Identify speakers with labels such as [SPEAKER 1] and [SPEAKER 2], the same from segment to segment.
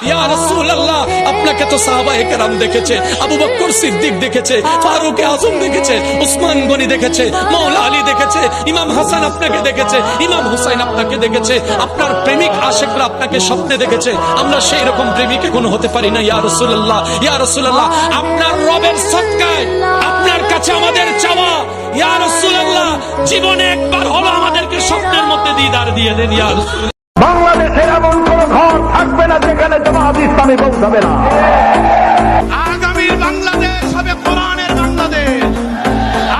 [SPEAKER 1] ইয়া রাসূলুল্লাহ, আপনাকে তো সাহাবায়ে কেরাম দেখেছে, আবু বকর সিদ্দিক দেখেছে, ফারুক আযম দেখেছে, উসমান গনি দেখেছে, মাওলা আলী দেখেছে, ইমাম হাসান আপনাকে দেখেছে, ইমাম হুসাইন আপনাকে দেখেছে, আপনার প্রেমিক আশিকরা আপনাকে স্বপ্নে দেখেছে। আমরা সেই রকম প্রেমিক এখনো হতে পারি না। ইয়া রাসূলুল্লাহ, ইয়া রাসূলুল্লাহ, আপনার রবের সদকায় আপনার কাছে আমাদের চাওয়া, ইয়া রাসূলুল্লাহ, জীবনে একবার হলো আমাদেরকে স্বপ্নের মধ্যে দিদার দিয়ে দেন ইয়া রাসূলুল্লাহ।
[SPEAKER 2] বাংলাদেশের এমন কোন ঘর থাকবে না যেখানে জামাত ইসলামী পৌঁছাবে না।
[SPEAKER 3] আগামীর বাংলাদেশ হবে কোরআনের বাংলাদেশ,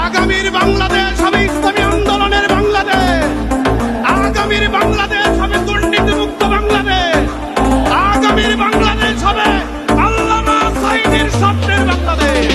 [SPEAKER 3] আগামীর বাংলাদেশ হবে ইসলামী আন্দোলনের বাংলাদেশ, আগামীর বাংলাদেশ হবে দুর্নীতিমুক্ত বাংলাদেশ, আগামীর বাংলাদেশ হবে আল্লামা সাঈদীর স্বপ্নের বাংলাদেশ।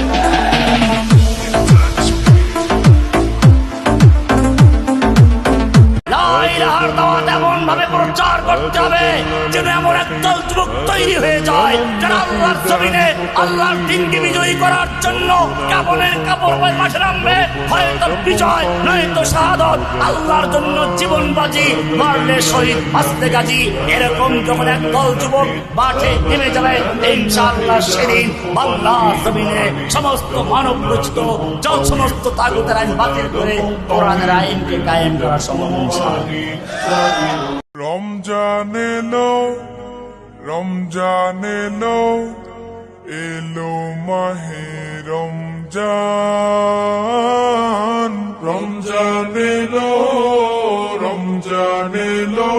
[SPEAKER 3] এমন ভাবে প্রচার করতে হবে যেন এমন একদল যুবক তৈরি হয়ে যায় যারা আল্লাহর জমিনে আল্লাহর দ্বীনকে বিজয়ী করার জন্য কাপড়ের কাপড় পরে মাঠে নামবে, হয়তো বিজয় নয়তো শাহাদত, আল্লাহর জন্য জীবন বাজি, মারলে শহীদ বাঁচতে গাজী। এরকম যখন একদল যুবক মাঠে নেমে যাবে, ইনশাআল্লাহ সেদিন বাংলার জমিনে সমস্ত মানব রচিত সমস্ত তাগুতের আইন বাতিল করে কোরআনের আইনকে কায়েম করা সম্ভব।
[SPEAKER 4] রমজান এলো, রমজান এলো, এলো মাহে রমজান, রমজান এলো, রমজান এলো,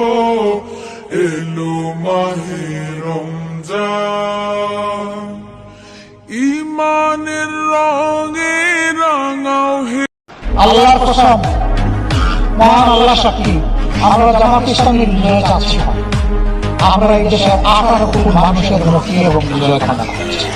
[SPEAKER 4] এলো মাহে রমজান, ইমানের রঙে রাঙাও হে।
[SPEAKER 5] আল্লাহর কসম, মহান আল্লাহ সাক্ষী, আমরা জামাত ইসলামীর বিজয় চাচ্ছি না। আমরা এই দেশের 18 কোটি মানুষের মুক্তি এবং বিজয় কামনা করছি।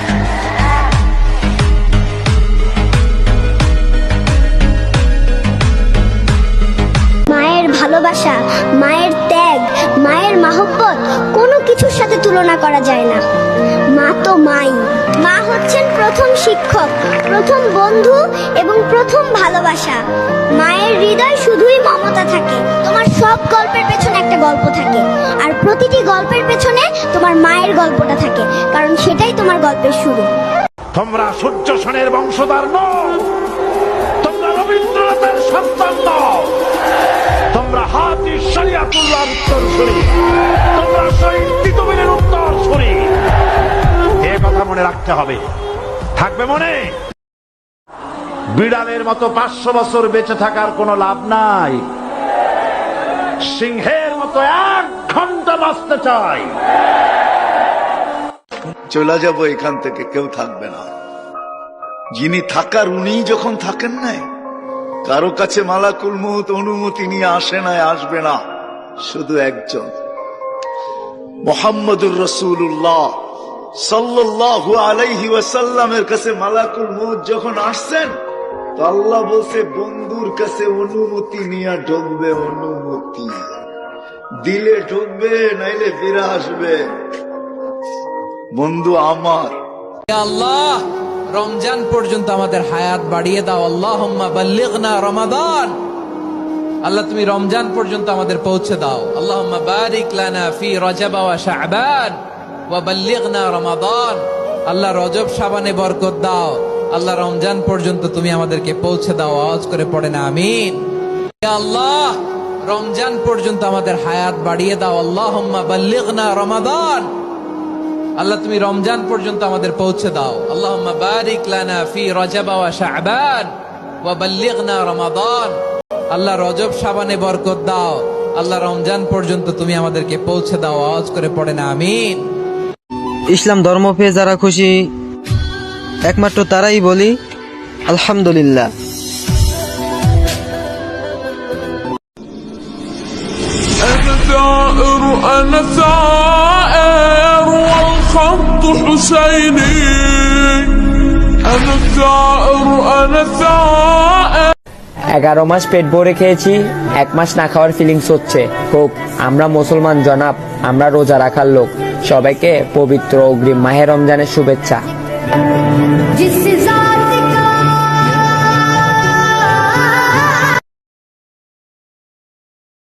[SPEAKER 6] মায়ের ভালোবাসা, মায়ের ত্যাগ, মায়ের মহব্বত কোনো কিছুর সাথে তুলনা করা যায় না। মা তো মাই, মা হচ্ছেন প্রথম শিক্ষক, প্রথম বন্ধু এবং প্রথম ভালোবাসা। মায়ের হৃদয় শুধুই মমতা থাকে। তোমার সব গল্পের পেছনে একটা গল্প থাকে, আর প্রতিটি গল্পের পেছনে তোমার মায়ের গল্পটা থাকে, কারণ সেটাই তোমার গল্পের শুরু।
[SPEAKER 2] তোমরা সূর্য সেনের বংশধর নও, তোমরা রবীন্দ্রনাথের সন্তান নও, তোমরা হাফিজ শরিয়াতুল্লাহর উত্তরসূরি, তোমরা শহীদ তিতুমীরের উত্তরসূরি। এ কথা মনে রাখতে হবে, থাকবে মনে। বিড়ালের মতো 500 বছর বেঁচে থাকার কোনো লাভ নাই, সিংহের মতো 1 ঘন্টা বাঁচতে চাই।
[SPEAKER 7] চলে যাব এখান থেকে, কেউ থাকবে না। যিনি থাকার উনিই যখন থাকেন নাই, কারো কাছে মালাকুল মউত অনুমতি নিয়ে আসে নাই, আসবে না। শুধু একজন, মুহাম্মদুর রাসূলুল্লাহ সাল্লাল্লাহু আলাইহি ওয়াসাল্লামের কাছে মালাকুল মউত যখন আসছেন, তো আল্লাহ বলছে বন্ধুর কাছে অনুমতি নিয়ে ঢুকবে, অনুমতি দিলে ঢুকবে, নাইলে ফিরে আসবে। বন্ধু আমার,
[SPEAKER 8] আল্লাহ রমজান পর্যন্ত আমাদের হায়াত বাড়িয়ে দাও। আল্লাহুম্মা বাল্লিগনা রমাদান, আল্লাহ তুমি রমজান পর্যন্ত আমাদের পৌঁছে দাও। আল্লাহুম্মা বারিক লানা ফি রজব ওয়া শাবান ওয়া বাল্লিগনা রমাদান, আল্লাহ রজব শাবানে বরকত দাও, আল্লাহ রমজান পর্যন্ত তুমি আমাদেরকে পৌঁছে দাও। আওয়াজ করে পড়েন আমিন। আল্লাহ রমজান পর্যন্ত আমাদের হায়াত বাড়িয়ে দাও। আল্লাহুম্মা বাল্লিগনা রমাদান, আল্লাহ তুমি রমজান পর্যন্ত আমাদের পৌঁছে দাও। আল্লাহুম্মা বারিক লানা ফি রজব ওয়া শাবান ওয়া বাল্লিগনা রমাদান, আল্লাহ রজব শাবানে বরকত দাও, আল্লাহ রমজান পর্যন্ত তুমি আমাদেরকে পৌঁছে দাও। আওয়াজ করে পড়েন আমিন।
[SPEAKER 9] ইসলাম ধর্ম পেয়ে যারা খুশি, একমাত্র তারাই বলি আলহামদুলিল্লাহ।
[SPEAKER 4] أنا ثائر والخط حسيني، أنا ثائر أنا ثائر।
[SPEAKER 10] 11 মাস পেট ভরে খেয়েছি, 1 মাস না খাওয়ার ফিলিংস হচ্ছে খুব। আমরা মুসলমান জনাব, আমরা রোজা রাখার লোক। সবাইকে পবিত্র অগ্রিম মাহে রমজানের শুভেচ্ছা।